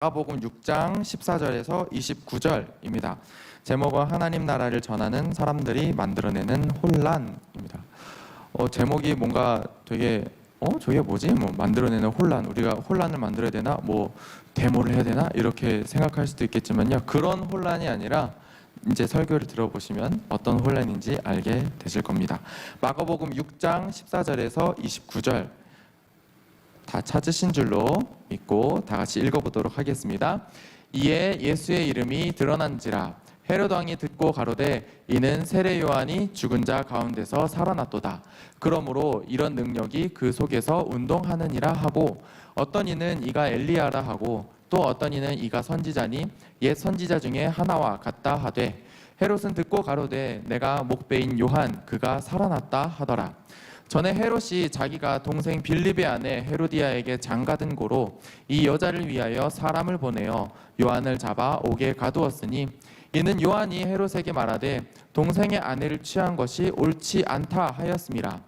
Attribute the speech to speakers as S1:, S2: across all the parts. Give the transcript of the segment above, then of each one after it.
S1: 마가복음 6장 14절에서 29절입니다. 제목은 하나님 나라를 전하는 사람들이 만들어내는 혼란입니다. 제목이 뭔가 되게 저게 뭐지? 만들어내는 혼란, 우리가 혼란을 만들어야 되나? 데모를 해야 되나? 이렇게 생각할 수도 있겠지만요, 그런 혼란이 아니라 이제 설교를 들어보시면 어떤 혼란인지 알게 되실 겁니다. 마가복음 6장 14절에서 29절 다 찾으신 줄로 믿고 다 같이 읽어보도록 하겠습니다. 이에 예수의 이름이 드러난지라 헤롯 왕이 듣고 가로되 이는 세례 요한이 죽은 자 가운데서 살아났도다. 그러므로 이런 능력이 그 속에서 운동하느니라 하고, 어떤 이는 이가 엘리야라 하고 또 어떤 이는 이가 선지자니 옛 선지자 중에 하나와 같다 하되, 헤롯은 듣고 가로되 내가 목배인 요한 그가 살아났다 하더라. 전에 헤롯이 자기가 동생 빌립의 아내 헤로디아에게 장가든 고로 이 여자를 위하여 사람을 보내어 요한을 잡아 옥에 가두었으니, 이는 요한이 헤롯에게 말하되 동생의 아내를 취한 것이 옳지 않다 하였음이라.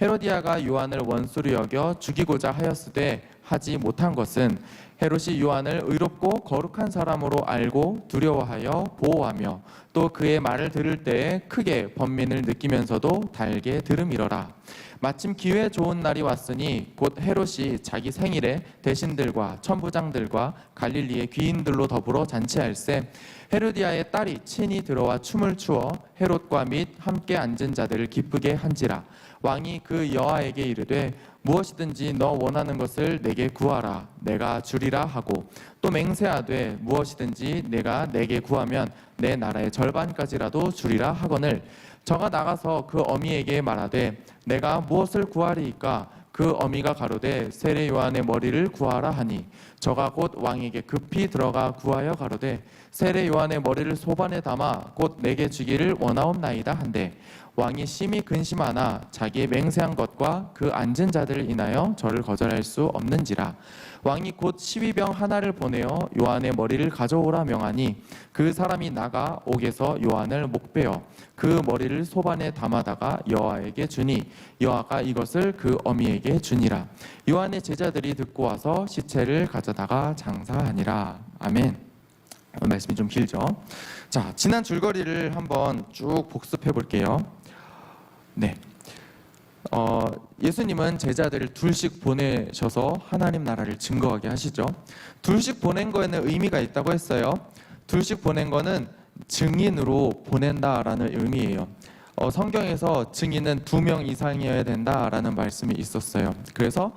S1: 헤로디아가 요한을 원수로 여겨 죽이고자 하였으되 하지 못한 것은 헤롯이 요한을 의롭고 거룩한 사람으로 알고 두려워하여 보호하며 또 그의 말을 들을 때에 크게 번민을 느끼면서도 달게 들음이러라. 마침 기회 좋은 날이 왔으니 곧 헤롯이 자기 생일에 대신들과 천부장들과 갈릴리의 귀인들로 더불어 잔치할세, 헤로디아의 딸이 친히 들어와 춤을 추어 헤롯과 및 함께 앉은 자들을 기쁘게 한지라. 왕이 그 여아에게 이르되 무엇이든지 너 원하는 것을 내게 구하라, 내가 주리라 하고, 또 맹세하되 무엇이든지 내가 내게 구하면 내 나라의 절반까지라도 주리라 하거늘, 저가 나가서 그 어미에게 말하되 내가 무엇을 구하리이까? 그 어미가 가로되 세례 요한의 머리를 구하라 하니, 저가 곧 왕에게 급히 들어가 구하여 가로되 세례 요한의 머리를 소반에 담아 곧 내게 주기를 원하옵나이다 한데, 왕이 심히 근심하나 자기의 맹세한 것과 그 앉은 자들을 인하여 저를 거절할 수 없는지라. 왕이 곧 12병 하나를 보내어 요한의 머리를 가져오라 명하니, 그 사람이 나가 옥에서 요한을 목베어 그 머리를 소반에 담아다가 여아에게 주니, 여아가 이것을 그 어미에게 주니라. 요한의 제자들이 듣고 와서 시체를 가져다가 장사하니라. 아멘. 말씀이 좀 길죠? 자, 지난 줄거리를 한번 쭉 복습해 볼게요. 네. 예수님은 제자들을 둘씩 보내셔서 하나님 나라를 증거하게 하시죠. 둘씩 보낸 거에는 의미가 있다고 했어요. 둘씩 보낸 거는 증인으로 보낸다라는 의미예요. 성경에서 증인은 2명 이상이어야 된다라는 말씀이 있었어요. 그래서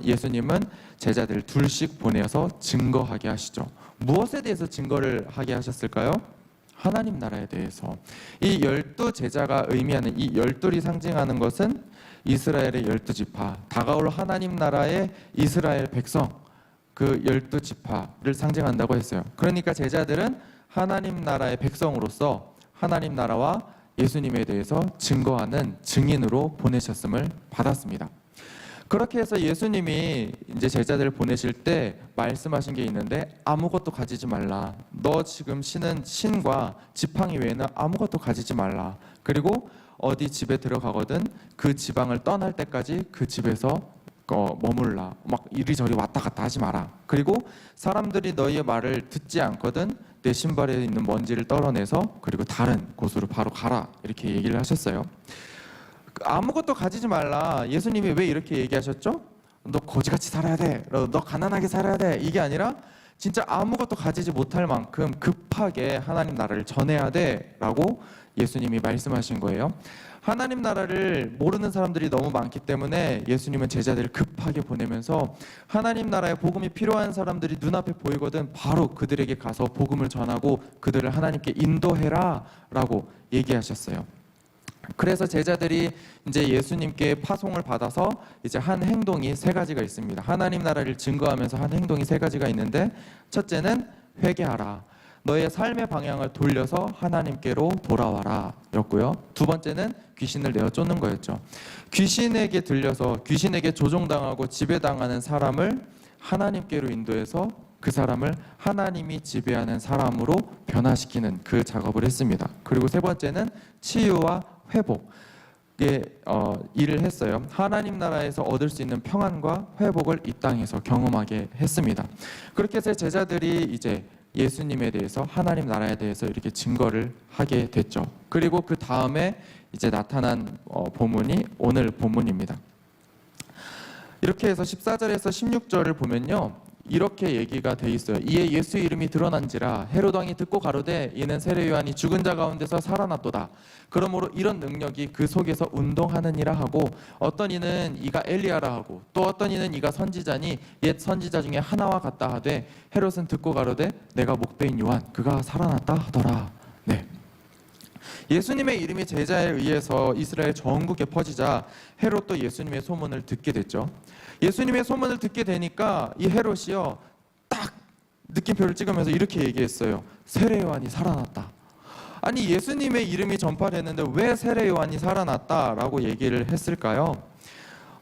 S1: 예수님은 제자들을 둘씩 보내서 증거하게 하시죠. 무엇에 대해서 증거를 하게 하셨을까요? 하나님 나라에 대해서. 이 12제자가 의미하는 이 12이 상징하는 것은 이스라엘의 12지파, 다가올 하나님 나라의 이스라엘 백성, 그 12지파를 상징한다고 했어요. 그러니까 제자들은 하나님 나라의 백성으로서 하나님 나라와 예수님에 대해서 증거하는 증인으로 보내셨음을 받았습니다. 그렇게 해서 예수님이 이제 제자들을 보내실 때 말씀하신 게 있는데, 아무것도 가지지 말라. 너 지금 신은 신과 지팡이 외에는 아무것도 가지지 말라. 그리고 어디 집에 들어가거든 그 지방을 떠날 때까지 그 집에서 머물라. 막 이리저리 왔다 갔다 하지 마라. 그리고 사람들이 너희의 말을 듣지 않거든 내 신발에 있는 먼지를 떨어내서 그리고 다른 곳으로 바로 가라. 이렇게 얘기를 하셨어요. 아무것도 가지지 말라. 예수님이 왜 이렇게 얘기하셨죠? 너 거지같이 살아야 돼, 너 가난하게 살아야 돼, 이게 아니라 진짜 아무것도 가지지 못할 만큼 급하게 하나님 나라를 전해야 돼 라고 예수님이 말씀하신 거예요. 하나님 나라를 모르는 사람들이 너무 많기 때문에 예수님은 제자들을 급하게 보내면서 하나님 나라의 복음이 필요한 사람들이 눈앞에 보이거든 바로 그들에게 가서 복음을 전하고 그들을 하나님께 인도해라 라고 얘기하셨어요. 그래서 제자들이 이제 예수님께 파송을 받아서 이제 한 행동이 3가지가 있습니다. 하나님 나라를 증거하면서 한 행동이 3가지가 있는데, 첫째는 회개하라. 너의 삶의 방향을 돌려서 하나님께로 돌아와라 였고요. 2번째는 귀신을 내어 쫓는 거였죠. 귀신에게 들려서 귀신에게 조종당하고 지배당하는 사람을 하나님께로 인도해서 그 사람을 하나님이 지배하는 사람으로 변화시키는 그 작업을 했습니다. 그리고 3번째는 치유와 회복. 일을 했어요. 하나님 나라에서 얻을 수 있는 평안과 회복을 이 땅에서 경험하게 했습니다. 그렇게 해서 제자들이 이제 예수님에 대해서, 하나님 나라에 대해서 이렇게 증거를 하게 됐죠. 그리고 그 다음에 이제 나타난 본문이 오늘 본문입니다. 이렇게 해서 14절에서 16절을 보면요, 이렇게 얘기가 돼 있어요. 이에 예수 이름이 드러난지라 헤롯 왕이 듣고 가로되 이는 세례 요한이 죽은 자 가운데서 살아났도다. 그러므로 이런 능력이 그 속에서 운동하느니라 하고, 어떤 이는 이가 엘리야라 하고, 또 어떤 이는 이가 선지자니 옛 선지자 중에 하나와 같다 하되, 헤롯은 듣고 가로되 내가 목배인 요한 그가 살아났다 하더라. 네. 예수님의 이름이 제자에 의해서 이스라엘 전국에 퍼지자 헤롯도 예수님의 소문을 듣게 됐죠. 예수님의 소문을 듣게 되니까 이 헤롯이요, 딱 느낌표를 찍으면서 이렇게 얘기했어요. 세례 요한이 살아났다. 아니, 예수님의 이름이 전파됐는데 왜 세례 요한이 살아났다라고 얘기를 했을까요?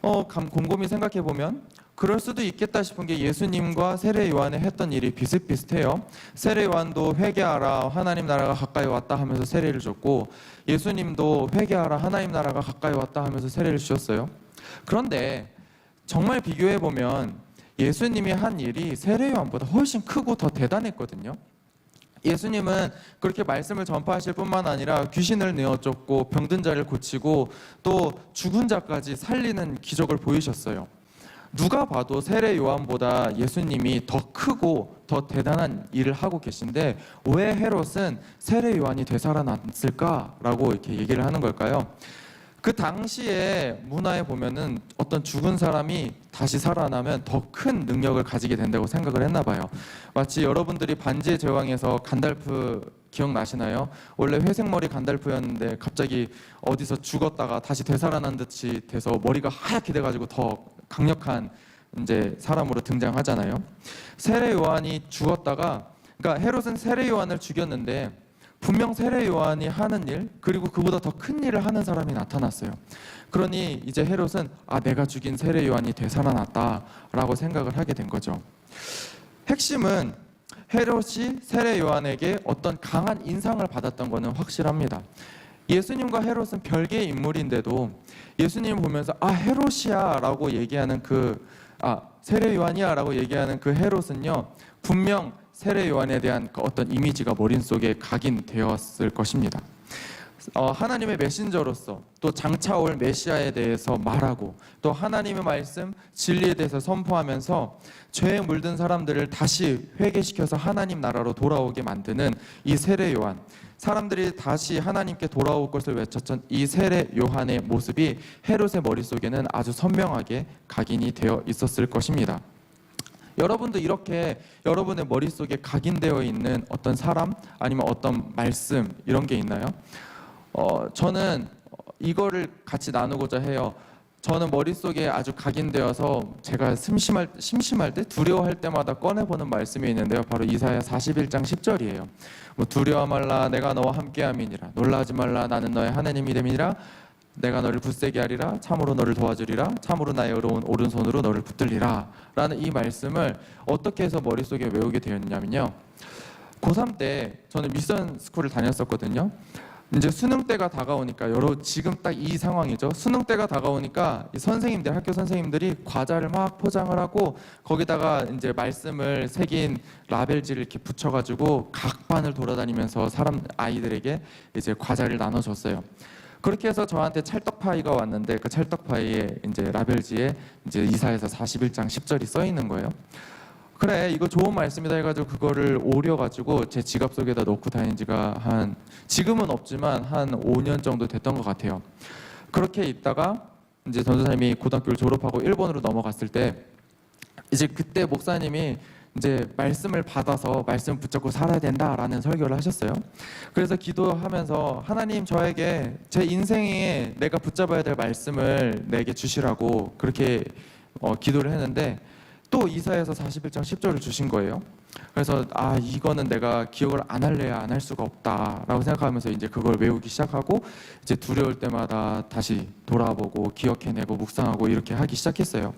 S1: 곰곰이 생각해 보면 그럴 수도 있겠다 싶은 게, 예수님과 세례 요한이 했던 일이 비슷비슷해요. 세례 요한도 회개하라 하나님 나라가 가까이 왔다 하면서 세례를 줬고, 예수님도 회개하라 하나님 나라가 가까이 왔다 하면서 세례를 주셨어요. 그런데 정말 비교해 보면 예수님이 한 일이 세례 요한보다 훨씬 크고 더 대단했거든요. 예수님은 그렇게 말씀을 전파하실 뿐만 아니라 귀신을 내어쫓고 병든 자를 고치고 또 죽은 자까지 살리는 기적을 보이셨어요. 누가 봐도 세례 요한보다 예수님이 더 크고 더 대단한 일을 하고 계신데 왜 헤롯은 세례 요한이 되살아났을까라고 이렇게 얘기를 하는 걸까요? 그 당시에 문화에 보면은 어떤 죽은 사람이 다시 살아나면 더 큰 능력을 가지게 된다고 생각을 했나 봐요. 마치 여러분들이 반지의 제왕에서 간달프 기억나시나요? 원래 회색머리 간달프였는데 갑자기 어디서 죽었다가 다시 되살아난 듯이 돼서 머리가 하얗게 돼가지고 더 강력한 이제 사람으로 등장하잖아요. 세례 요한이 죽었다가, 그러니까 헤롯은 세례 요한을 죽였는데 분명 세례 요한이 하는 일, 그리고 그보다 더 큰 일을 하는 사람이 나타났어요. 그러니 이제 헤롯은 내가 죽인 세례 요한이 되살아났다라고 생각을 하게 된 거죠. 핵심은 헤롯이 세례 요한에게 어떤 강한 인상을 받았던 것은 확실합니다. 예수님과 헤롯은 별개의 인물인데도 예수님을 보면서 헤롯이야 라고 얘기하는 세례 요한이야 라고 얘기하는 그 헤롯은요, 분명 세례 요한에 대한 어떤 이미지가 머릿속에 각인되었을 것입니다. 하나님의 메신저로서 또 장차 올 메시아에 대해서 말하고, 또 하나님의 말씀, 진리에 대해서 선포하면서 죄에 물든 사람들을 다시 회개시켜서 하나님 나라로 돌아오게 만드는 이 세례 요한, 사람들이 다시 하나님께 돌아올 것을 외쳤던 이 세례 요한의 모습이 헤롯의 머릿속에는 아주 선명하게 각인이 되어 있었을 것입니다. 여러분도 이렇게 여러분의 머릿속에 각인되어 있는 어떤 사람 아니면 어떤 말씀, 이런 게 있나요? 저는 이거를 같이 나누고자 해요. 저는 머릿속에 아주 각인되어서 제가 심심할 때, 두려워할 때마다 꺼내보는 말씀이 있는데요, 바로 이사야 41장 10절이에요. 두려워 말라 내가 너와 함께함이니라, 놀라지 말라 나는 너의 하나님이 됨이니라, 내가 너를 굳세게 하리라, 참으로 너를 도와주리라, 참으로 나의 의로운 오른손으로 너를 붙들리라 라는 이 말씀을 어떻게 해서 머릿속에 외우게 되었냐면요, 고3 때 저는 미션 스쿨을 다녔었거든요. 이제 수능 때가 다가오니까, 지금 딱 이 상황이죠. 수능 때가 다가오니까 이 선생님들, 학교 선생님들이 과자를 막 포장을 하고 거기다가 이제 말씀을 새긴 라벨지를 이렇게 붙여가지고 각 반을 돌아다니면서 아이들에게 이제 과자를 나눠줬어요. 그렇게 해서 저한테 찰떡파이가 왔는데, 그 찰떡파이에 이제 라벨지에 이제 이사야서 41장 10절이 써 있는 거예요. 그래, 이거 좋은 말씀이다 해가지고 그거를 오려가지고 제 지갑 속에다 넣고 다닌 지가 지금은 없지만 한 5년 정도 됐던 것 같아요. 그렇게 있다가 이제 전도사님이 고등학교를 졸업하고 일본으로 넘어갔을 때, 이제 그때 목사님이 이제 말씀을 받아서 말씀 붙잡고 살아야 된다라는 설교를 하셨어요. 그래서 기도하면서 하나님, 저에게 제 인생에 내가 붙잡아야 될 말씀을 내게 주시라고 그렇게 기도를 했는데, 또 이사야서 41장 10절을 주신 거예요. 그래서 이거는 내가 기억을 안 할래야 안 할 수가 없다라고 생각하면서 이제 그걸 외우기 시작하고, 이제 두려울 때마다 다시 돌아보고 기억해내고 묵상하고 이렇게 하기 시작했어요.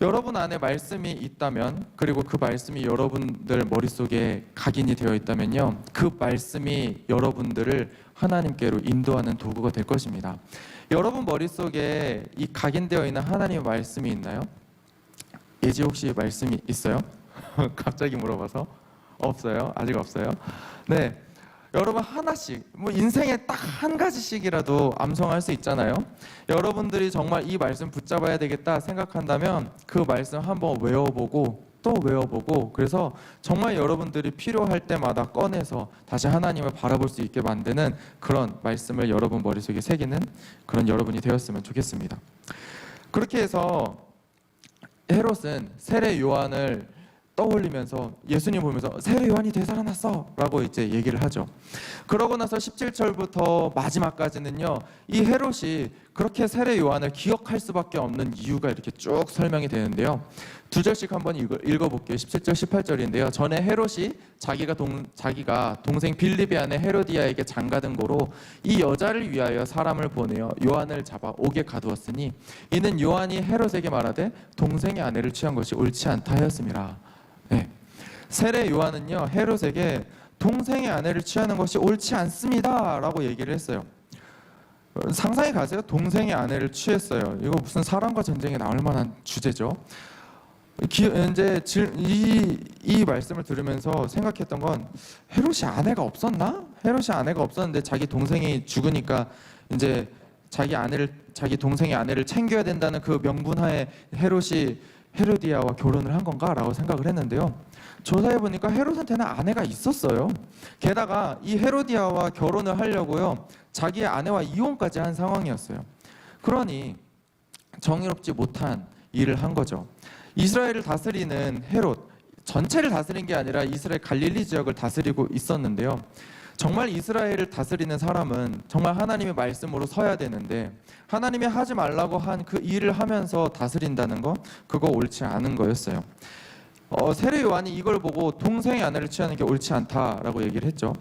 S1: 여러분 안에 말씀이 있다면, 그리고 그 말씀이 여러분들 머릿속에 각인이 되어 있다면요, 그 말씀이 여러분들을 하나님께로 인도하는 도구가 될 것입니다. 여러분 머릿속에 이 각인되어 있는 하나님의 말씀이 있나요? 예지 혹시 말씀이 있어요? 갑자기 물어봐서. 없어요? 아직 없어요? 네. 여러분 하나씩, 뭐 인생에 딱 한 가지씩이라도 암송할 수 있잖아요. 여러분들이 정말 이 말씀 붙잡아야 되겠다 생각한다면 그 말씀 한번 외워보고 또 외워보고, 그래서 정말 여러분들이 필요할 때마다 꺼내서 다시 하나님을 바라볼 수 있게 만드는 그런 말씀을 여러분 머릿속에 새기는 그런 여러분이 되었으면 좋겠습니다. 그렇게 해서 헤롯은 세례 요한을 떠올리면서 예수님 보면서 세례 요한이 되살아났어 라고 이제 얘기를 하죠. 그러고 나서 17절부터 마지막까지는요, 이 헤롯이 그렇게 세례 요한을 기억할 수밖에 없는 이유가 이렇게 쭉 설명이 되는데요, 두 절씩 한번 읽어볼게요. 17절 18절인데요 전에 헤롯이 자기가 동생 빌립의 아내 헤로디아에게 장가든 고로 이 여자를 위하여 사람을 보내어 요한을 잡아 옥에 가두었으니 이는 요한이 헤롯에게 말하되 동생의 아내를 취한 것이 옳지 않다 하였음이라. 네. 세례 요한은요, 헤롯에게 동생의 아내를 취하는 것이 옳지 않습니다 라고 얘기를 했어요. 상상해 가세요. 동생의 아내를 취했어요. 이거 무슨 사람과 전쟁에 나올 만한 주제죠. 이제 이 말씀을 들으면서 생각했던 건, 헤롯이 아내가 없었나? 헤롯이 아내가 없었는데 자기 동생이 죽으니까 이제 자기 동생의 아내를 챙겨야 된다는 그 명분하에 헤롯이 헤로디아와 결혼을 한 건가? 라고 생각을 했는데요, 조사해보니까 헤롯한테는 아내가 있었어요. 게다가 이 헤로디아와 결혼을 하려고요, 자기의 아내와 이혼까지 한 상황이었어요. 그러니 정의롭지 못한 일을 한 거죠. 이스라엘을 다스리는 헤롯, 전체를 다스린 게 아니라 이스라엘 갈릴리 지역을 다스리고 있었는데요, 정말 이스라엘을 다스리는 사람은 정말 하나님의 말씀으로 서야 되는데 하나님이 하지 말라고 한 그 일을 하면서 다스린다는 거, 그거 옳지 않은 거였어요. 세례 요한이 이걸 보고 동생의 아내를 취하는 게 옳지 않다라고 얘기를 했죠.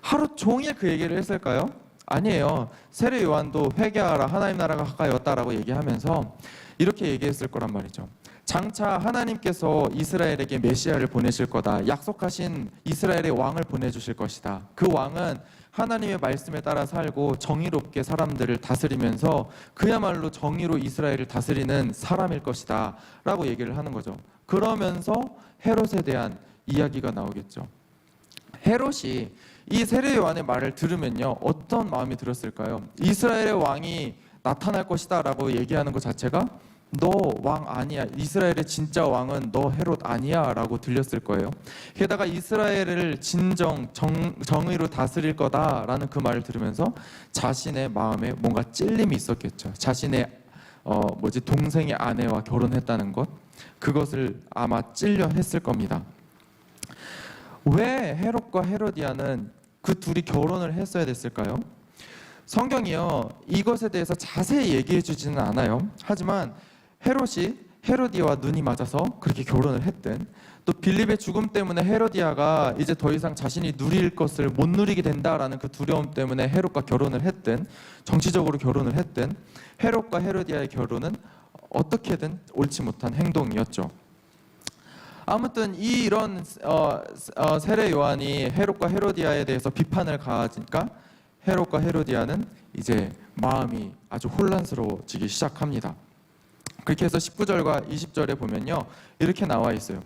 S1: 하루 종일 그 얘기를 했을까요? 아니에요. 세례 요한도 회개하라, 하나님 나라가 가까이 왔다라고 얘기하면서 이렇게 얘기했을 거란 말이죠. 장차 하나님께서 이스라엘에게 메시아를 보내실 거다. 약속하신 이스라엘의 왕을 보내주실 것이다. 그 왕은 하나님의 말씀에 따라 살고 정의롭게 사람들을 다스리면서 그야말로 정의로 이스라엘을 다스리는 사람일 것이다 라고 얘기를 하는 거죠. 그러면서 헤롯에 대한 이야기가 나오겠죠. 헤롯이 이 세례 요한의 말을 들으면요, 어떤 마음이 들었을까요? 이스라엘의 왕이 나타날 것이다 라고 얘기하는 것 자체가 너 왕 아니야, 이스라엘의 진짜 왕은 너 헤롯 아니야 라고 들렸을 거예요. 게다가 이스라엘을 정의로 다스릴 거다라는 그 말을 들으면서 자신의 마음에 뭔가 찔림이 있었겠죠. 자신의 동생의 아내와 결혼했다는 것, 그것을 아마 찔려 했을 겁니다. 왜 헤롯과 헤로디아는 그 둘이 결혼을 했어야 됐을까요? 성경이요, 이것에 대해서 자세히 얘기해 주지는 않아요. 하지만 헤롯이 헤로디아와 눈이 맞아서 그렇게 결혼을 했든, 또 빌립의 죽음 때문에 헤로디아가 이제 더 이상 자신이 누릴 것을 못 누리게 된다라는 그 두려움 때문에 헤롯과 결혼을 했든, 정치적으로 결혼을 했든, 헤롯과 헤로디아의 결혼은 어떻게든 옳지 못한 행동이었죠. 아무튼 이런 세례 요한이 헤롯과 헤로디아에 대해서 비판을 가하니까 헤롯과 헤로디아는 이제 마음이 아주 혼란스러워지기 시작합니다. 그렇게 해서 19절과 20절에 보면요, 이렇게 나와 있어요.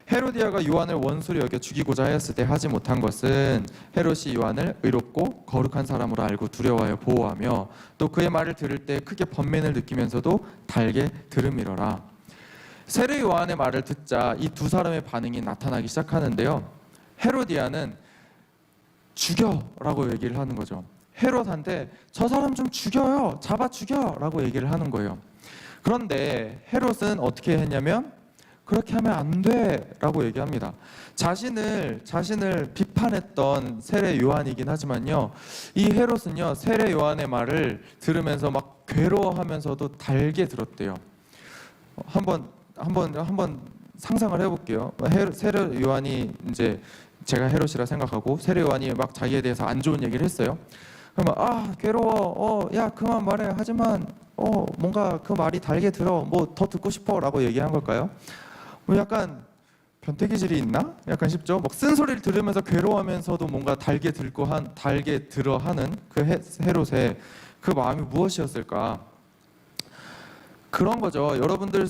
S1: 헤로디아가 요한을 원수로 여겨 죽이고자 하였을 때 하지 못한 것은 헤롯이 요한을 의롭고 거룩한 사람으로 알고 두려워하여 보호하며 또 그의 말을 들을 때 크게 번민을 느끼면서도 달게 들음이러라. 세례 요한의 말을 듣자 이 두 사람의 반응이 나타나기 시작하는데요, 헤로디아는 죽여라고 얘기를 하는 거죠. 헤롯한테 저 사람 좀 죽여요, 잡아 죽여라고 얘기를 하는 거예요. 그런데 헤롯은 어떻게 했냐면 그렇게 하면 안 돼라고 얘기합니다. 자신을 비판했던 세례 요한이긴 하지만요, 이 헤롯은요, 세례 요한의 말을 들으면서 막 괴로워하면서도 달게 들었대요. 한번 상상을 해볼게요. 세례 요한이 이제, 제가 헤롯이라 생각하고 세례 요한이 막 자기에 대해서 안 좋은 얘기를 했어요. 그러면 괴로워, 야 그만 말해. 하지만 뭔가 그 말이 달게 들어. 뭐 더 듣고 싶어라고 얘기한 걸까요? 뭐 약간 변태기질이 있나? 약간 싶죠. 막 쓴소리를 들으면서 괴로워하면서도 뭔가 달게 들어 하는 그 헤롯의 그 마음이 무엇이었을까? 그런 거죠. 여러분들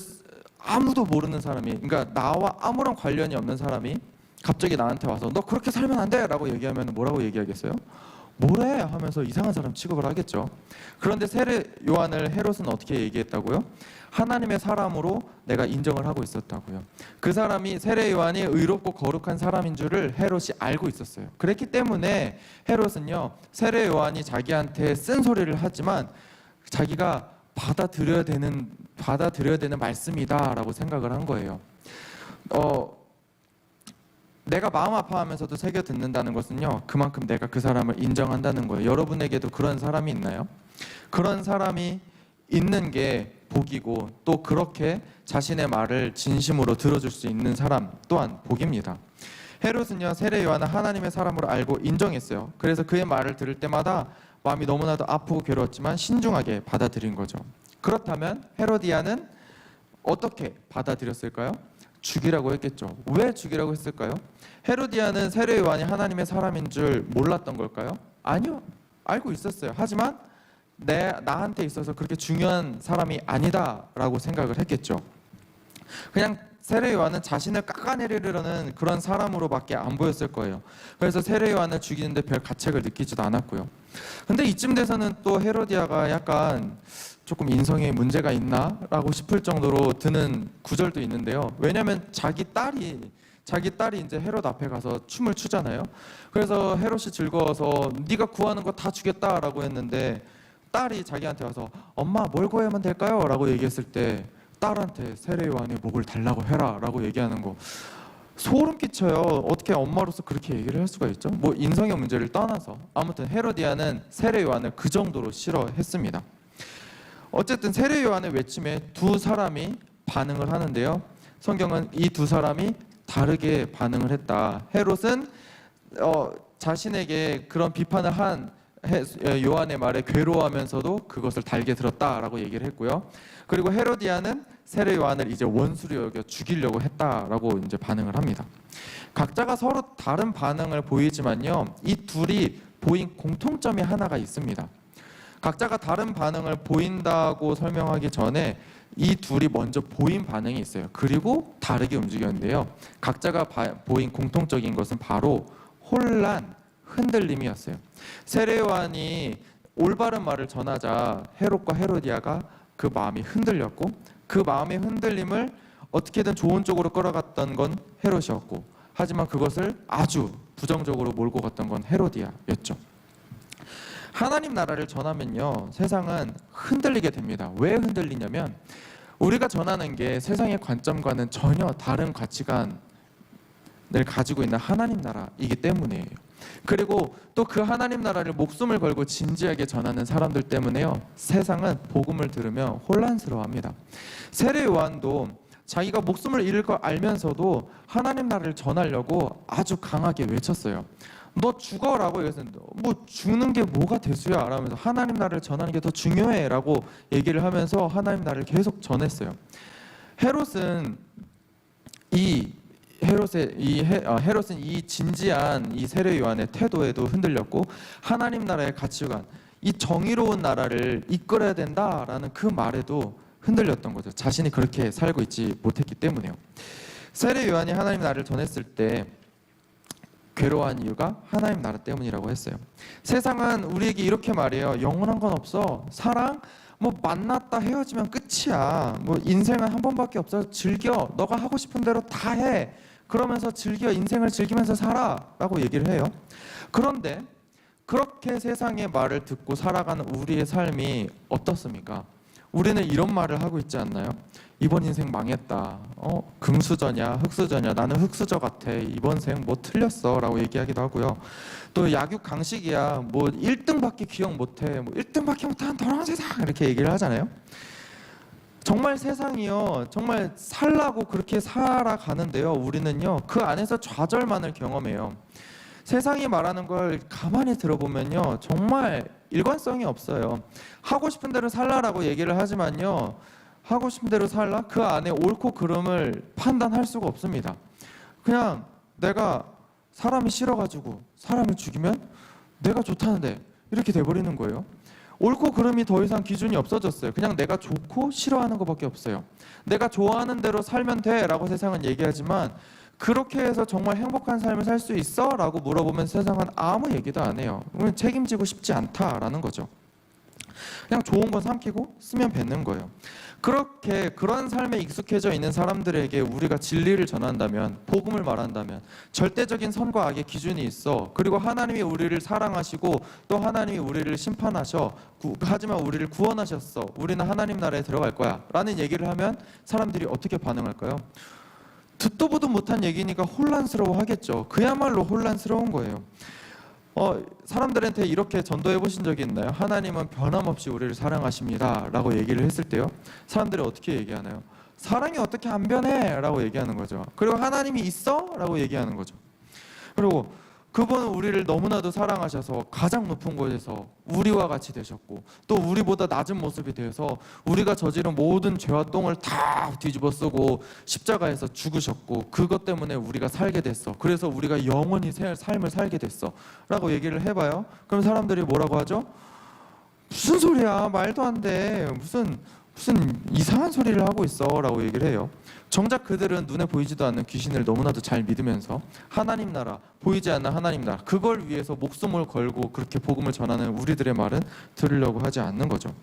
S1: 아무도 모르는 사람이, 그러니까 나와 아무런 관련이 없는 사람이 갑자기 나한테 와서 너 그렇게 살면 안 돼! 라고 얘기하면 뭐라고 얘기하겠어요? 뭐래? 하면서 이상한 사람 취급을 하겠죠. 그런데 세례 요한을 헤롯은 어떻게 얘기했다고요? 하나님의 사람으로 내가 인정을 하고 있었다고요. 그 사람이, 세례 요한이 의롭고 거룩한 사람인 줄을 헤롯이 알고 있었어요. 그랬기 때문에 헤롯은요, 세례 요한이 자기한테 쓴소리를 하지만 자기가 받아들여야 되는 말씀이다라고 생각을 한 거예요. 내가 마음 아파하면서도 새겨 듣는다는 것은요, 그만큼 내가 그 사람을 인정한다는 거예요. 여러분에게도 그런 사람이 있나요? 그런 사람이 있는 게 복이고, 또 그렇게 자신의 말을 진심으로 들어줄 수 있는 사람 또한 복입니다. 헤롯은요, 세례 요한을 하나님의 사람으로 알고 인정했어요. 그래서 그의 말을 들을 때마다 마음이 너무나도 아프고 괴로웠지만 신중하게 받아들인 거죠. 그렇다면 헤로디아는 어떻게 받아들였을까요? 죽이라고 했겠죠. 왜 죽이라고 했을까요? 헤로디아는 세례 요한이 하나님의 사람인 줄 몰랐던 걸까요? 아니요, 알고 있었어요. 하지만 나한테 있어서 그렇게 중요한 사람이 아니다라고 생각을 했겠죠. 그냥 세례 요한은 자신을 깎아내리려는 그런 사람으로밖에 안 보였을 거예요. 그래서 세례 요한을 죽이는데 별 가책을 느끼지도 않았고요. 근데 이쯤 돼서는 또 헤로디아가 약간 조금 인성에 문제가 있나? 라고 싶을 정도로 드는 구절도 있는데요. 왜냐하면 자기 딸이 이제 헤롯 앞에 가서 춤을 추잖아요. 그래서 헤롯이 즐거워서 네가 구하는 거 다 주겠다라고 했는데, 딸이 자기한테 와서 엄마 뭘 구하면 될까요? 라고 얘기했을 때 딸한테 세례 요한의 목을 달라고 해라 라고 얘기하는 거 소름 끼쳐요. 어떻게 엄마로서 그렇게 얘기를 할 수가 있죠? 뭐 인성의 문제를 떠나서 아무튼 헤로디아는 세례 요한을 그 정도로 싫어했습니다. 어쨌든 세례 요한의 외침에 두 사람이 반응을 하는데요, 성경은 이 두 사람이 다르게 반응을 했다. 헤롯은 자신에게 그런 비판을 한 요한의 말에 괴로워하면서도 그것을 달게 들었다라고 얘기를 했고요. 그리고 헤로디아는 세례 요한을 이제 원수로 여겨 죽이려고 했다라고 이제 반응을 합니다. 각자가 서로 다른 반응을 보이지만요, 이 둘이 보인 공통점이 하나가 있습니다. 각자가 다른 반응을 보인다고 설명하기 전에 이 둘이 먼저 보인 반응이 있어요. 그리고 다르게 움직였는데요, 각자가 보인 공통적인 것은 바로 혼란, 흔들림이었어요. 세례 요한이 올바른 말을 전하자 헤롯과 헤로디아가 그 마음이 흔들렸고, 그 마음의 흔들림을 어떻게든 좋은 쪽으로 끌어갔던 건 헤롯이었고, 하지만 그것을 아주 부정적으로 몰고 갔던 건 헤로디아였죠. 하나님 나라를 전하면요, 세상은 흔들리게 됩니다. 왜 흔들리냐면 우리가 전하는 게 세상의 관점과는 전혀 다른 가치관을 가지고 있는 하나님 나라이기 때문이에요. 그리고 또 그 하나님 나라를 목숨을 걸고 진지하게 전하는 사람들 때문에요, 세상은 복음을 들으며 혼란스러워합니다. 세례 요한도 자기가 목숨을 잃을 걸 알면서도 하나님 나라를 전하려고 아주 강하게 외쳤어요. 너 죽어라고 얘기했는데 뭐 죽는 게 뭐가 대수야 라면서 하나님 나라를 전하는 게 더 중요해 라고 얘기를 하면서 하나님 나라를 계속 전했어요. 헤롯은 이 진지한 이 세례 요한의 태도에도 흔들렸고, 하나님 나라의 가치관, 이 정의로운 나라를 이끌어야 된다라는 그 말에도 흔들렸던 거죠. 자신이 그렇게 살고 있지 못했기 때문에요. 세례 요한이 하나님 나라를 전했을 때 괴로워한 이유가 하나님 나라 때문이라고 했어요. 세상은 우리에게 이렇게 말해요. 영원한 건 없어. 사랑? 뭐 만났다 헤어지면 끝이야. 뭐 인생은 한 번밖에 없어. 즐겨. 너가 하고 싶은 대로 다 해. 그러면서 즐겨. 인생을 즐기면서 살아. 라고 얘기를 해요. 그런데 그렇게 세상의 말을 듣고 살아가는 우리의 삶이 어떻습니까? 우리는 이런 말을 하고 있지 않나요? 이번 인생 망했다. 금수저냐 흙수저냐, 나는 흙수저 같아. 이번 생 뭐 틀렸어 라고 얘기하기도 하고요. 또 약육 강식이야. 뭐 1등밖에 기억 못해. 뭐 1등밖에 못한 더러운 세상, 이렇게 얘기를 하잖아요. 정말 세상이요, 정말 살라고 그렇게 살아가는데요, 우리는요 그 안에서 좌절만을 경험해요. 세상이 말하는 걸 가만히 들어보면요, 정말 일관성이 없어요. 하고 싶은 대로 살라라고 얘기를 하지만요, 하고 싶은 대로 살라? 그 안에 옳고 그름을 판단할 수가 없습니다. 그냥 내가 사람이 싫어가지고 사람을 죽이면 내가 좋다는데 이렇게 돼버리는 거예요. 옳고 그름이 더 이상 기준이 없어졌어요. 그냥 내가 좋고 싫어하는 것밖에 없어요. 내가 좋아하는 대로 살면 돼 라고 세상은 얘기하지만, 그렇게 해서 정말 행복한 삶을 살 수 있어? 라고 물어보면 세상은 아무 얘기도 안 해요. 책임지고 싶지 않다라는 거죠. 그냥 좋은 건 삼키고 쓰면 뱉는 거예요. 그렇게 그런 삶에 익숙해져 있는 사람들에게 우리가 진리를 전한다면, 복음을 말한다면, 절대적인 선과 악의 기준이 있어. 그리고 하나님이 우리를 사랑하시고 또 하나님이 우리를 심판하셔. 하지만 우리를 구원하셨어. 우리는 하나님 나라에 들어갈 거야 라는 얘기를 하면 사람들이 어떻게 반응할까요? 듣도 보도 못한 얘기니까 혼란스러워 하겠죠. 그야말로 혼란스러운 거예요. 사람들한테 이렇게 전도해 보신 적이 있나요? 하나님은 변함없이 우리를 사랑하십니다 라고 얘기를 했을 때요, 사람들이 어떻게 얘기하나요? 사랑이 어떻게 안 변해? 라고 얘기하는 거죠. 그리고 하나님이 있어? 라고 얘기하는 거죠. 그리고 그분은 우리를 너무나도 사랑하셔서 가장 높은 곳에서 우리와 같이 되셨고, 또 우리보다 낮은 모습이 되어서 우리가 저지른 모든 죄와 똥을 다 뒤집어 쓰고 십자가에서 죽으셨고, 그것 때문에 우리가 살게 됐어. 그래서 우리가 영원히 새 삶을 살게 됐어 라고 얘기를 해봐요. 그럼 사람들이 뭐라고 하죠? 무슨 소리야, 말도 안 돼, 무슨 이상한 소리를 하고 있어 라고 얘기를 해요. 정작 그들은 눈에 보이지도 않는 귀신을 너무나도 잘 믿으면서 하나님 나라, 보이지 않는 하나님 나라, 그걸 위해서 목숨을 걸고 그렇게 복음을 전하는 우리들의 말은 들으려고 하지 않는 거죠.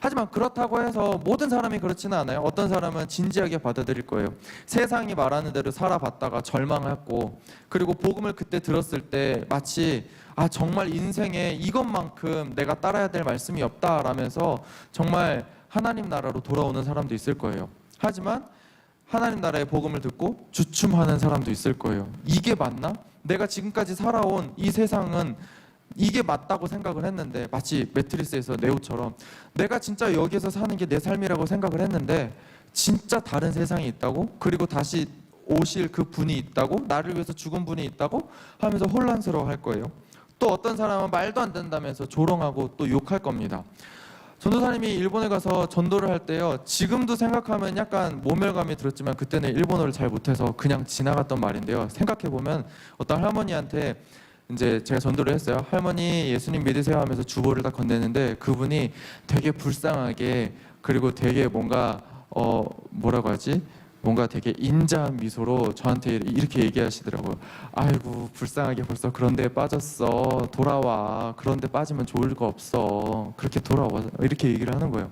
S1: 하지만 그렇다고 해서 모든 사람이 그렇지는 않아요. 어떤 사람은 진지하게 받아들일 거예요. 세상이 말하는 대로 살아봤다가 절망했고, 그리고 복음을 그때 들었을 때 마치 정말 인생에 이것만큼 내가 따라야 될 말씀이 없다라면서 정말 하나님 나라로 돌아오는 사람도 있을 거예요. 하지만 하나님 나라의 복음을 듣고 주춤하는 사람도 있을 거예요. 이게 맞나? 내가 지금까지 살아온 이 세상은 이게 맞다고 생각을 했는데, 마치 매트리스에서 네오처럼 내가 진짜 여기서 사는 게 내 삶이라고 생각을 했는데 진짜 다른 세상이 있다고? 그리고 다시 오실 그 분이 있다고? 나를 위해서 죽은 분이 있다고? 하면서 혼란스러워 할 거예요. 또 어떤 사람은 말도 안 된다면서 조롱하고 또 욕할 겁니다. 전도사님이 일본에 가서 전도를 할 때요, 지금도 생각하면 약간 모멸감이 들었지만 그때는 일본어를 잘 못해서 그냥 지나갔던 말인데요, 생각해보면 어떤 할머니한테 이제 제가 전도를 했어요. 할머니 예수님 믿으세요 하면서 주보를 딱 건네는데, 그분이 되게 불쌍하게, 그리고 되게 뭔가 뭐라고 하지? 뭔가 되게 인자한 미소로 저한테 이렇게 얘기하시더라고요. 아이고 불쌍하게 벌써 그런 데에 빠졌어. 돌아와. 그런 데 빠지면 좋을 거 없어. 그렇게 돌아와. 이렇게 얘기를 하는 거예요.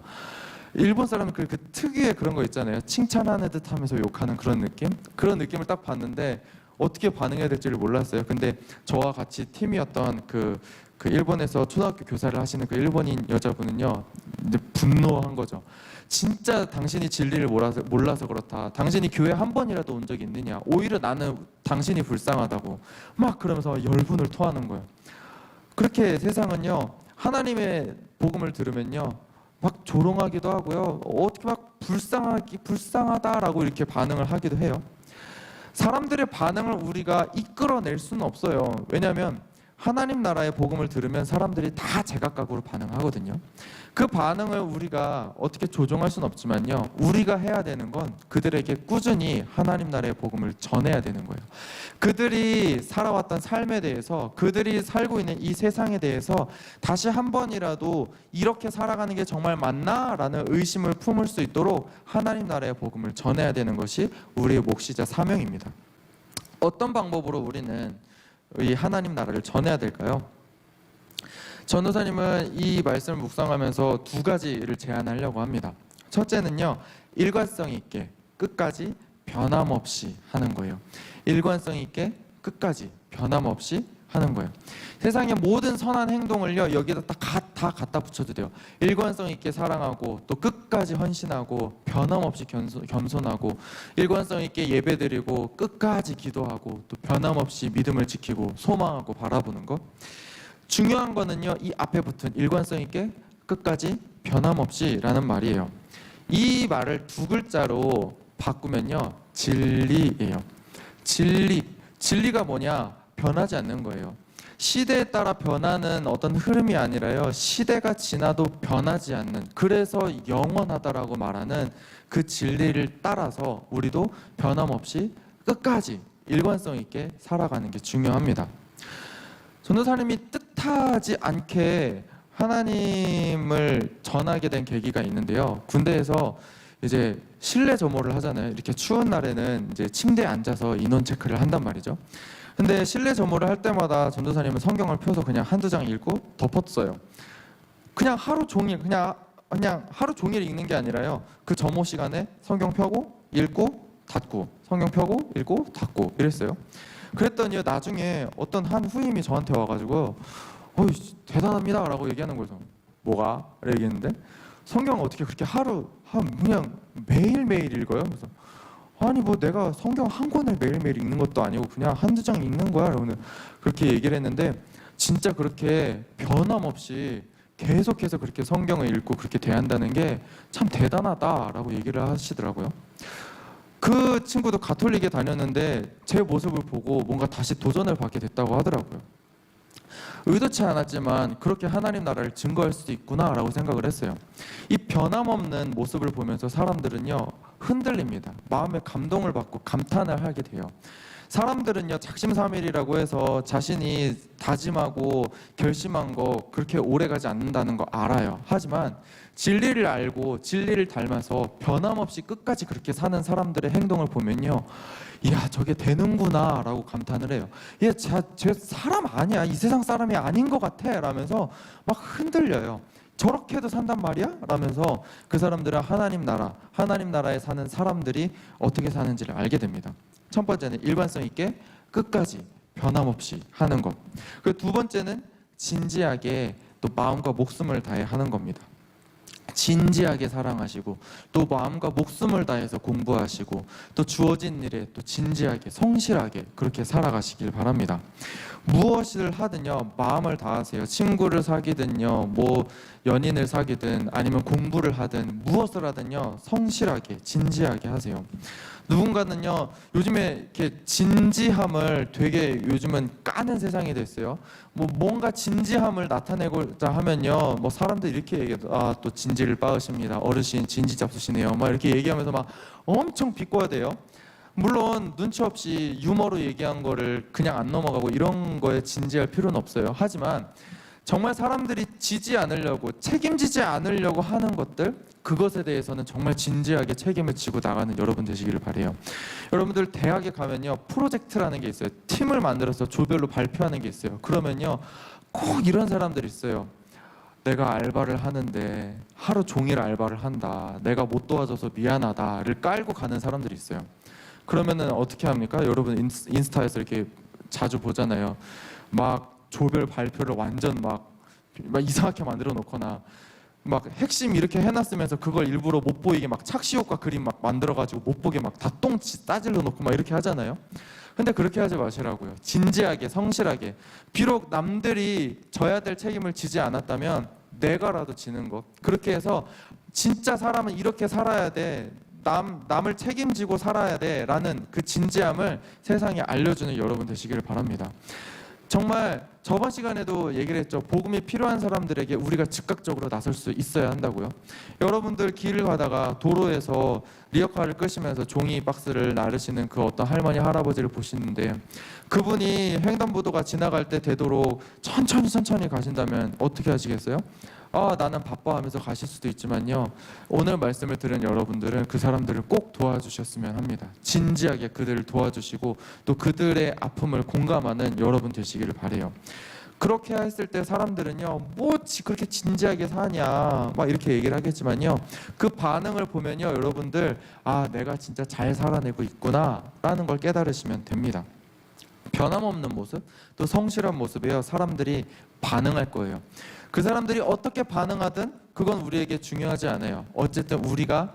S1: 일본 사람은 그 특유의 그런 거 있잖아요. 칭찬하는 듯 하면서 욕하는 그런 느낌? 그런 느낌을 딱 봤는데 어떻게 반응해야 될지를 몰랐어요. 근데 저와 같이 팀이었던 그 일본에서 초등학교 교사를 하시는 그 일본인 여자분은요, 이제 분노한 거죠. 진짜 당신이 진리를 몰라서 그렇다. 당신이 교회 한 번이라도 온 적이 있느냐. 오히려 나는 당신이 불쌍하다고 막 그러면서 열분을 토하는 거예요. 그렇게 세상은요, 하나님의 복음을 들으면요 막 조롱하기도 하고요, 어떻게 막 불쌍하다라고 이렇게 반응을 하기도 해요. 사람들의 반응을 우리가 이끌어낼 수는 없어요. 왜냐하면 하나님 나라의 복음을 들으면 사람들이 다 제각각으로 반응하거든요. 그 반응을 우리가 어떻게 조종할 수는 없지만요, 우리가 해야 되는 건 그들에게 꾸준히 하나님 나라의 복음을 전해야 되는 거예요. 그들이 살아왔던 삶에 대해서, 그들이 살고 있는 이 세상에 대해서 다시 한 번이라도 이렇게 살아가는 게 정말 맞나? 라는 의심을 품을 수 있도록 하나님 나라의 복음을 전해야 되는 것이 우리의 목시자 사명입니다. 어떤 방법으로 우리는 이 하나님 나라를 전해야 될까요? 전도사님은 이 말씀을 묵상하면서 두 가지를 제안하려고 합니다. 첫째는요, 일관성 있게 끝까지 변함없이 하는 거예요. 일관성 있게 끝까지 변함없이 하는 거예요. 세상의 모든 선한 행동을요, 여기다 다 갖다 붙여도 돼요. 일관성 있게 사랑하고, 또 끝까지 헌신하고, 변함없이 겸손하고, 일관성 있게 예배드리고, 끝까지 기도하고, 또 변함없이 믿음을 지키고, 소망하고 바라보는 것. 중요한 거는요, 이 앞에 붙은 일관성 있게 끝까지 변함없이 라는 말이에요. 이 말을 두 글자로 바꾸면요, 진리예요. 진리가 뭐냐? 변하지 않는 거예요. 시대에 따라 변하는 어떤 흐름이 아니라요, 시대가 지나도 변하지 않는, 그래서 영원하다라고 말하는 그 진리를 따라서 우리도 변함없이 끝까지 일관성 있게 살아가는 게 중요합니다. 전도사님이 뜻하지 않게 하나님을 전하게 된 계기가 있는데요. 군대에서 이제 실내 점호를 하잖아요. 이렇게 추운 날에는 이제 침대에 앉아서 인원 체크를 한단 말이죠. 근데 실내 점호를 할 때마다 전도사님은 성경을 펴서 그냥 한두 장 읽고 덮었어요. 그냥 하루 종일 그냥 하루 종일 읽는 게 아니라요. 그 점호 시간에 성경 펴고 읽고 닫고 성경 펴고 읽고 닫고 이랬어요. 그랬더니 나중에 어떤 한 후임이 저한테 와가지고 어이 대단합니다 라고 얘기하는 거죠. 뭐가? 얘기했는데 성경 어떻게 그렇게 하루 그냥 매일매일 읽어요? 그래서 아니 뭐 내가 성경 한 권을 매일매일 읽는 것도 아니고 그냥 한두 장 읽는 거야 라고 그렇게 얘기를 했는데, 진짜 그렇게 변함없이 계속해서 그렇게 성경을 읽고 그렇게 대한다는 게 참 대단하다라고 얘기를 하시더라고요. 그 친구도 가톨릭에 다녔는데 제 모습을 보고 뭔가 다시 도전을 받게 됐다고 하더라고요. 의도치 않았지만 그렇게 하나님 나라를 증거할 수도 있구나라고 생각을 했어요. 이 변함없는 모습을 보면서 사람들은요 흔들립니다. 마음에 감동을 받고 감탄을 하게 돼요. 사람들은요 작심삼일이라고 해서 자신이 다짐하고 결심한 거 그렇게 오래가지 않는다는 거 알아요. 하지만 진리를 알고 진리를 닮아서 변함없이 끝까지 그렇게 사는 사람들의 행동을 보면요, 이야 저게 되는구나 라고 감탄을 해요. 쟤 사람 아니야, 이 세상 사람이 아닌 것 같아 라면서 막 흔들려요. 저렇게도 산단 말이야? 라면서 그 사람들은 하나님 나라에 사는 사람들이 어떻게 사는지를 알게 됩니다. 첫 번째는 일관성 있게 끝까지 변함없이 하는 것. 그리고 두 번째는 진지하게 또 마음과 목숨을 다해 하는 겁니다. 진지하게 사랑하시고 또 마음과 목숨을 다해서 공부하시고 또 주어진 일에 또 진지하게 성실하게 그렇게 살아가시길 바랍니다. 무엇을 하든요 마음을 다하세요. 친구를 사귀든요 뭐 연인을 사귀든 아니면 공부를 하든 무엇을 하든요 성실하게 진지하게 하세요. 누군가는요 요즘에 이렇게 진지함을 되게 요즘은 까는 세상이 됐어요. 뭐 뭔가 진지함을 나타내고자 하면요 뭐 사람들 이렇게 얘기해도 또 진지를 빠으십니다. 어르신 진지 잡수시네요. 막 이렇게 얘기하면서 막 엄청 비꼬아야 돼요. 물론 눈치 없이 유머로 얘기한 거를 그냥 안 넘어가고 이런 거에 진지할 필요는 없어요. 하지만 정말 사람들이 지지 않으려고 책임지지 않으려고 하는 것들, 그것에 대해서는 정말 진지하게 책임을 지고 나가는 여러분 되시기를 바라요. 여러분들 대학에 가면요 프로젝트라는 게 있어요. 팀을 만들어서 조별로 발표하는 게 있어요. 그러면요 꼭 이런 사람들이 있어요. 내가 알바를 하는데 하루 종일 알바를 한다, 내가 못 도와줘서 미안하다를 깔고 가는 사람들이 있어요. 그러면은 어떻게 합니까? 여러분 인스타에서 이렇게 자주 보잖아요. 막 조별 발표를 완전 막 이상하게 만들어 놓거나 막 핵심 이렇게 해놨으면서 그걸 일부러 못 보이게 막 착시효과 그림 막 만들어가지고 못 보게 막 다 똥 따질러 놓고 막 이렇게 하잖아요. 근데 그렇게 하지 마시라고요. 진지하게 성실하게, 비록 남들이 져야 될 책임을 지지 않았다면 내가라도 지는 것, 그렇게 해서 진짜 사람은 이렇게 살아야 돼, 남을 책임지고 살아야 돼 라는 그 진지함을 세상에 알려주는 여러분 되시기를 바랍니다. 정말 저번 시간에도 얘기를 했죠. 복음이 필요한 사람들에게 우리가 즉각적으로 나설 수 있어야 한다고요. 여러분들 길을 가다가 도로에서 리어카를 끄시면서 종이 박스를 나르시는 그 어떤 할머니 할아버지를 보시는데, 그분이 횡단보도가 지나갈 때 되도록 천천히 가신다면 어떻게 하시겠어요? 나는 바빠 하면서 가실 수도 있지만요, 오늘 말씀을 들은 여러분들은 그 사람들을 꼭 도와주셨으면 합니다. 진지하게 그들을 도와주시고 또 그들의 아픔을 공감하는 여러분 되시기를 바라요. 그렇게 했을 때 사람들은요 뭐 그렇게 진지하게 사냐 막 이렇게 얘기를 하겠지만요, 그 반응을 보면요 여러분들 내가 진짜 잘 살아내고 있구나 라는 걸 깨달으시면 됩니다. 변함없는 모습 또 성실한 모습에요 사람들이 반응할 거예요. 그 사람들이 어떻게 반응하든 그건 우리에게 중요하지 않아요. 어쨌든 우리가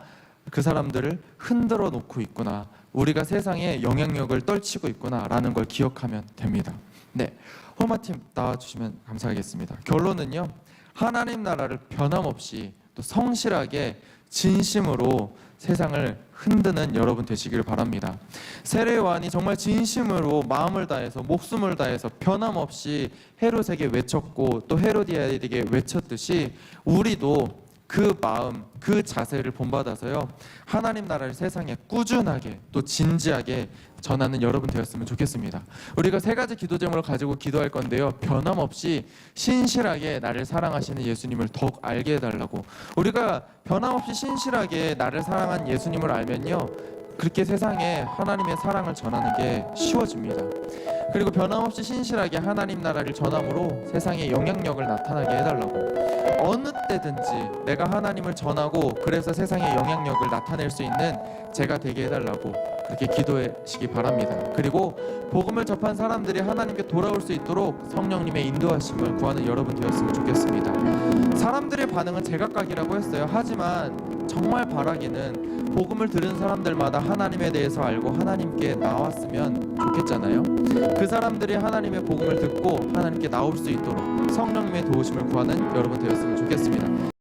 S1: 그 사람들을 흔들어 놓고 있구나, 우리가 세상에 영향력을 떨치고 있구나 라는 걸 기억하면 됩니다. 네, 홀마팀 나와주시면 감사하겠습니다. 결론은요, 하나님 나라를 변함없이 또 또 성실하게 진심으로 세상을 흔드는 여러분 되시길 바랍니다. 세례 요한이 정말 진심으로 마음을 다해서 목숨을 다해서 변함없이 헤롯에게 외쳤고 또 헤로디아에게 외쳤듯이 우리도 그 마음, 그 자세를 본받아서요 하나님 나라를 세상에 꾸준하게 또 진지하게 전하는 여러분 되었으면 좋겠습니다. 우리가 세 가지 기도 제목을 가지고 기도할 건데요, 변함없이 신실하게 나를 사랑하시는 예수님을 더욱 알게 해달라고. 우리가 변함없이 신실하게 나를 사랑한 예수님을 알면요 그렇게 세상에 하나님의 사랑을 전하는 게 쉬워집니다. 그리고 변함없이 신실하게 하나님 나라를 전함으로 세상에 영향력을 나타나게 해달라고. 어느 때든지 내가 하나님을 전하고 그래서 세상에 영향력을 나타낼 수 있는 제가 되게 해달라고 그렇게 기도하시기 바랍니다. 그리고 복음을 접한 사람들이 하나님께 돌아올 수 있도록 성령님의 인도하심을 구하는 여러분 되었으면 좋겠습니다. 사람들의 반응은 제각각이라고 했어요. 하지만 정말 바라기는 복음을 들은 사람들마다 하나님에 대해서 알고 하나님께 나왔으면 좋겠잖아요. 그 사람들이 하나님의 복음을 듣고 하나님께 나올 수 있도록 성령님의 도우심을 구하는 여러분 되었으면 좋겠습니다.